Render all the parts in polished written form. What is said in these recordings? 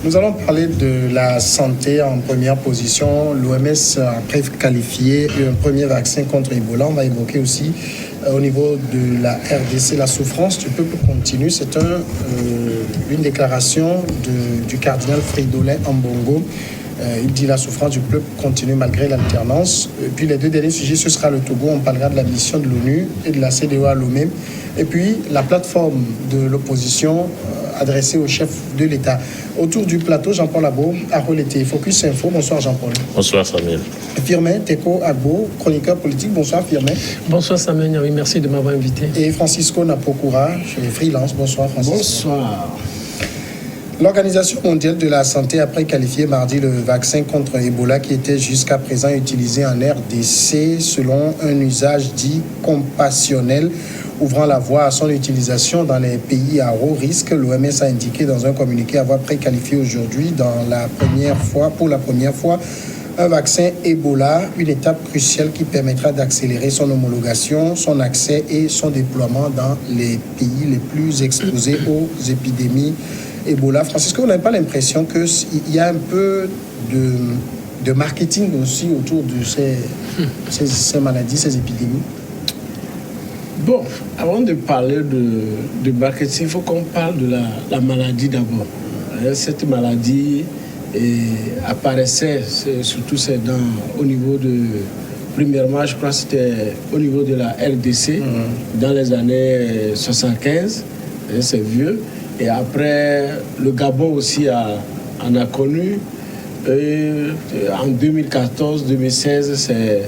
Nous allons parler de la santé en première position. L'OMS a préqualifié un premier vaccin contre Ebola. On va évoquer aussi au niveau de la RDC la souffrance du peuple continue. C'est une déclaration du cardinal Fridolin Ambongo. Il dit la souffrance du peuple continue malgré l'alternance. Et puis les deux derniers sujets, ce sera le Togo. On parlera de la mission de l'ONU et de la CEDEAO à Lomé. Et puis la plateforme de l'opposition adressée au chef de l'État. Autour du plateau, Jean-Paul Abo a relaté Focus Info. Bonsoir Jean-Paul. Bonsoir Samuel. Firmin Teko Agbo, chroniqueur politique. Bonsoir Firmin. Bonsoir Samuel, oui, merci de m'avoir invité. Et Francisco Napokura, freelance. Bonsoir Francisco. Bonsoir. L'Organisation mondiale de la santé a préqualifié mardi le vaccin contre Ebola qui était jusqu'à présent utilisé en RDC selon un usage dit compassionnel, ouvrant la voie à son utilisation dans les pays à haut risque. L'OMS a indiqué dans un communiqué avoir préqualifié aujourd'hui pour la première fois un vaccin Ebola, une étape cruciale qui permettra d'accélérer son homologation, son accès et son déploiement dans les pays les plus exposés aux épidémies Ebola. Francisco, vous n'avez pas l'impression qu'il y a un peu de marketing aussi autour de ces maladies, ces épidémies? Bon, avant de parler de marketing, il faut qu'on parle de la maladie d'abord. Cette maladie apparaissait surtout au niveau de... Premièrement, je crois que c'était au niveau de la RDC, dans les années 75, c'est vieux. Et après, le Gabon aussi en a connu. Et en 2014-2016, c'est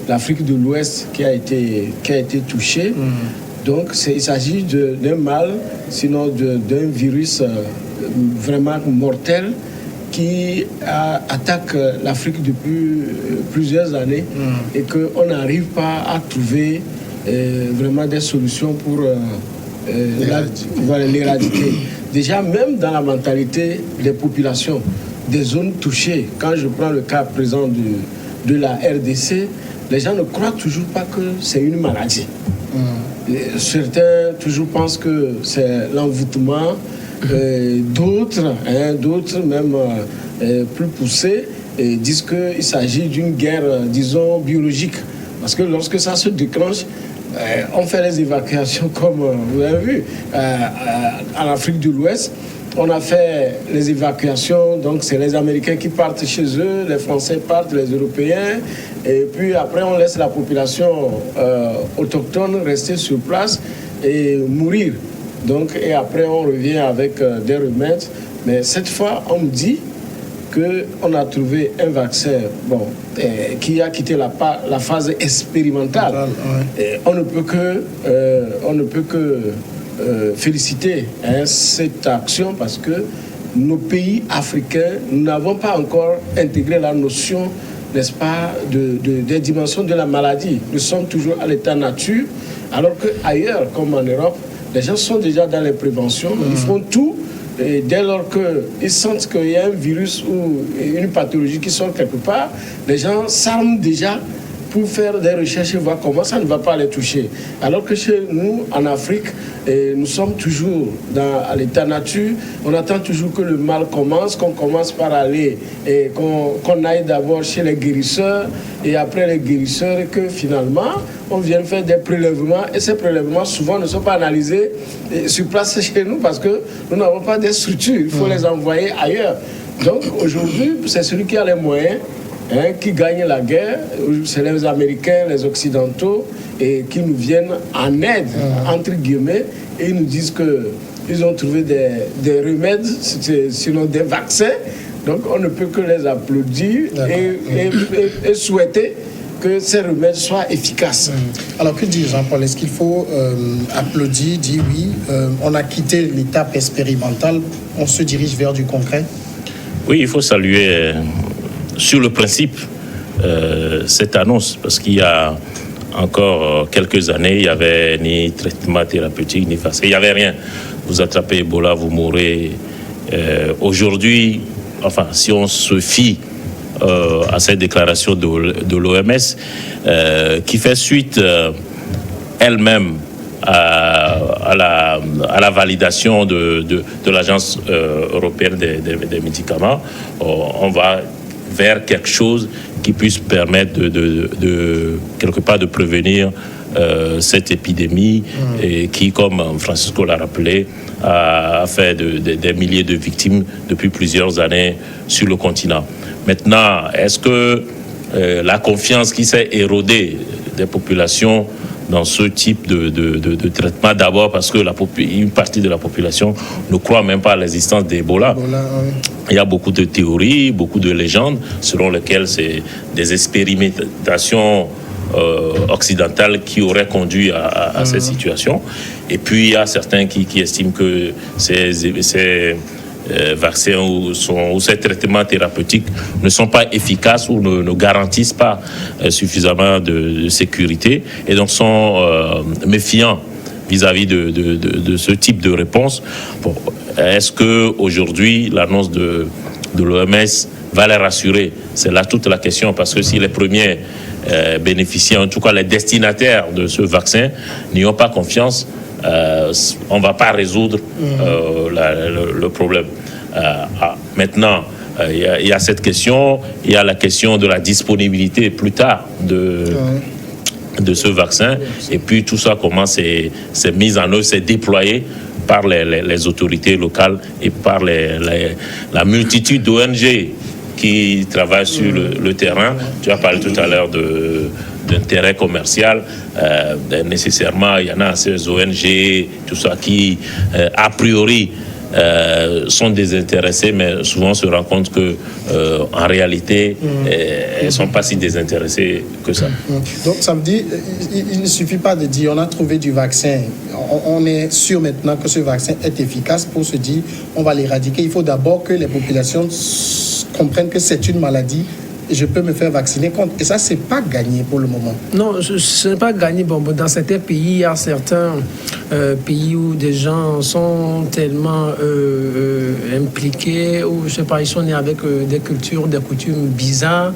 l'Afrique de l'Ouest qui a été touchée. Donc, il s'agit d'un mal, sinon d'un virus vraiment mortel qui attaque l'Afrique depuis plusieurs années et qu'on n'arrive pas à trouver vraiment des solutions pour l'éradiquer. Déjà, même dans la mentalité des populations, des zones touchées, quand je prends le cas présent de la RDC, les gens ne croient toujours pas que c'est une maladie. Certains toujours pensent que c'est l'envoûtement, d'autres même plus poussés disent qu'il s'agit d'une guerre, disons, biologique. Parce que lorsque ça se déclenche, on fait les évacuations comme vous avez vu en Afrique de l'Ouest. On a fait les évacuations, donc c'est les Américains qui partent chez eux, les Français partent, les Européens, et puis après on laisse la population autochtone rester sur place et mourir. Donc, et après on revient avec des remèdes. Mais cette fois, on me dit qu'on a trouvé un vaccin qui a quitté la phase expérimentale. Et on ne peut que féliciter cette action parce que nos pays africains, nous n'avons pas encore intégré la notion, n'est-ce pas, des dimensions de la maladie. Nous sommes toujours à l'état nature, alors qu'ailleurs, comme en Europe, les gens sont déjà dans les préventions, ils font tout. Et dès lors qu'ils sentent qu'il y a un virus ou une pathologie qui sort quelque part, les gens s'arment déjà pour faire des recherches et voir comment ça ne va pas les toucher. Alors que chez nous, en Afrique, nous sommes toujours à l'état nature. On attend toujours que le mal commence, qu'on commence par aller et qu'on aille d'abord chez les guérisseurs et après les guérisseurs et que finalement, on vient faire des prélèvements et ces prélèvements souvent ne sont pas analysés sur place chez nous parce que nous n'avons pas de structures. Il faut les envoyer ailleurs. Donc aujourd'hui, c'est celui qui a les moyens qui gagne la guerre, c'est les Américains, les Occidentaux, et qui nous viennent en aide, entre guillemets, et ils nous disent qu'ils ont trouvé des remèdes, sinon des vaccins. Donc on ne peut que les applaudir et souhaiter que ces remèdes soient efficaces. Alors que dit Jean-Paul? Est-ce qu'il faut applaudir, dire oui, on a quitté l'étape expérimentale, on se dirige vers du concret? Oui, il faut saluer sur le principe cette annonce, parce qu'il y a encore quelques années, il n'y avait ni traitement thérapeutique, ni vaccin, il n'y avait rien. Vous attrapez Ebola, vous mourrez. Aujourd'hui, enfin, si on se fie à cette déclaration de l'OMS, qui fait suite elle-même à à la validation de l'Agence européenne des médicaments, on va vers quelque chose qui puisse permettre de quelque part de prévenir cette épidémie et qui, comme Francisco l'a rappelé, a fait des milliers de victimes depuis plusieurs années sur le continent. Maintenant, est-ce que la confiance qui s'est érodée des populations dans ce type de traitement, d'abord parce que une partie de la population ne croit même pas à l'existence d'Ebola. Il y a beaucoup de théories, beaucoup de légendes selon lesquelles c'est des expérimentations occidentales qui auraient conduit à ces situations. Et puis il y a certains qui estiment que ces vaccins ou ces traitements thérapeutiques ne sont pas efficaces ou ne garantissent pas suffisamment de sécurité et donc sont méfiants vis-à-vis de ce type de réponse. Bon, est-ce qu'aujourd'hui, l'annonce de l'OMS va les rassurer? C'est là toute la question, parce que si les premiers bénéficiaires, en tout cas les destinataires de ce vaccin, n'y ont pas confiance, on ne va pas résoudre le problème. Maintenant, il y a cette question, il y a la question de la disponibilité plus tard de ce vaccin, et puis tout ça, comment c'est mis en œuvre, c'est déployé par les autorités locales et par la multitude d'ONG qui travaillent sur le terrain. Tu as parlé tout à l'heure d'intérêt commercial. Nécessairement, il y en a ces ONG, tout ça, qui, a priori, sont désintéressées, mais souvent se rend compte que en réalité, elles ne sont pas si désintéressées que ça. Donc ça veut dire, il ne suffit pas de dire on a trouvé du vaccin, on est sûr maintenant que ce vaccin est efficace pour se dire on va l'éradiquer. Il faut d'abord que les populations comprennent que c'est une maladie. Je peux me faire vacciner contre. Et ça, c'est pas gagné pour le moment. Non, ce n'est pas gagné. Bon, dans certains pays, il y a certains pays où des gens sont tellement impliqués, ou je sais pas, ils sont nés avec des cultures, des coutumes bizarres,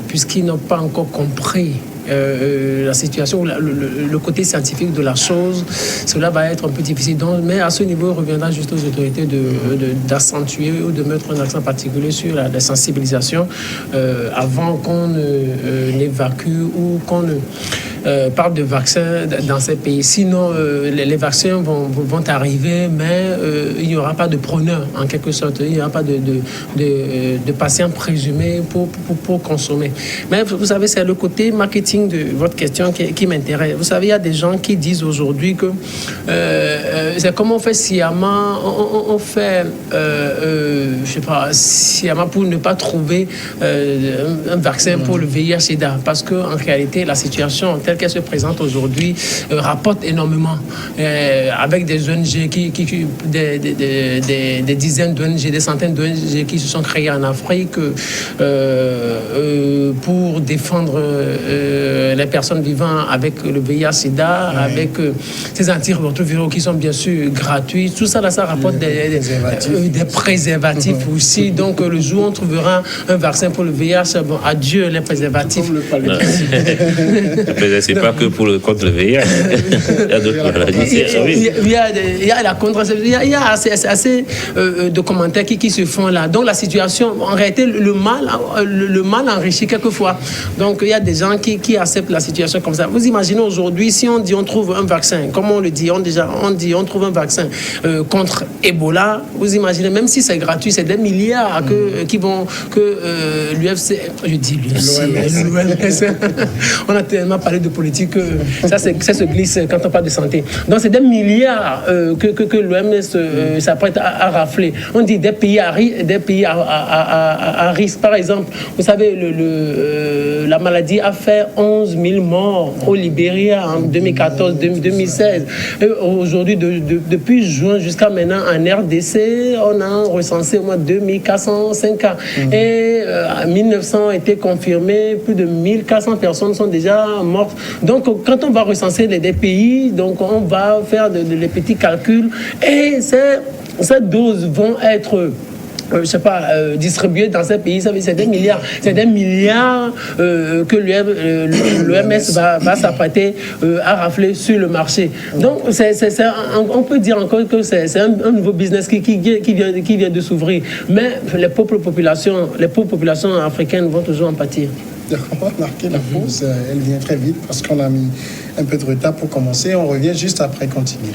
puisqu'ils n'ont pas encore compris la situation, le côté scientifique de la chose. Cela va être un peu difficile. Donc, mais à ce niveau, il reviendra juste aux autorités d'accentuer ou de mettre un accent particulier sur la sensibilisation avant qu'on évacue ou qu'on parle de vaccins dans ces pays. Sinon, les vaccins vont arriver, mais il n'y aura pas de preneur, en quelque sorte. Il n'y aura pas de patients présumés pour consommer. Mais vous savez, c'est le côté marketing de votre question qui m'intéresse. Vous savez, il y a des gens qui disent aujourd'hui que c'est comme on fait sciemment, on fait, je sais pas, sciemment pour ne pas trouver un vaccin pour le VIH/SIDA, parce qu'en réalité, la situation telle qu'elle se présente aujourd'hui rapporte énormément, avec des ONG, des dizaines d'ONG, des centaines d'ONG qui se sont créées en Afrique pour défendre les personnes vivant avec le VIH/SIDA, avec ces antirétroviraux qui sont bien sûr gratuits. Tout ça, là, ça rapporte des préservatifs aussi. Donc, le jour où on trouvera un vaccin pour le VIH, bon, adieu les préservatifs. C'est pas que contre le VIH. Il y a d'autres maladies. Il y a la contraception. Il y a assez de commentaires qui se font là. Donc, la situation, en réalité, le mal enrichit quelquefois. Donc, il y a des gens qui acceptent la situation comme ça. Vous imaginez aujourd'hui, si on dit on trouve un vaccin, comme on le dit, on trouve un vaccin contre Ebola, vous imaginez, même si c'est gratuit, c'est des milliards que l'UFC, je dis l'OMS, on a tellement parlé de politique que ça se glisse quand on parle de santé. Donc c'est des milliards que l'OMS s'apprête à rafler. On dit des pays à risque. Par exemple, vous savez, la maladie a fait 11 000 morts au Libéria en 2014-2016. Aujourd'hui, depuis juin jusqu'à maintenant, en RDC, on a recensé au moins 2405 cas. Et en 1900 a été confirmé, plus de 1400 personnes sont déjà mortes. Donc, quand on va recenser les pays, donc on va faire les petits calculs et ces doses vont être je sais pas, distribués dans ces pays. C'est des milliards que l'OMS va s'apprêter à rafler sur le marché. Donc, on peut dire encore que c'est un nouveau business qui vient de s'ouvrir. Mais les pauvres populations africaines vont toujours en pâtir. On va marquer la pause. Elle vient très vite parce qu'on a mis un peu de retard pour commencer. On revient juste après continuer.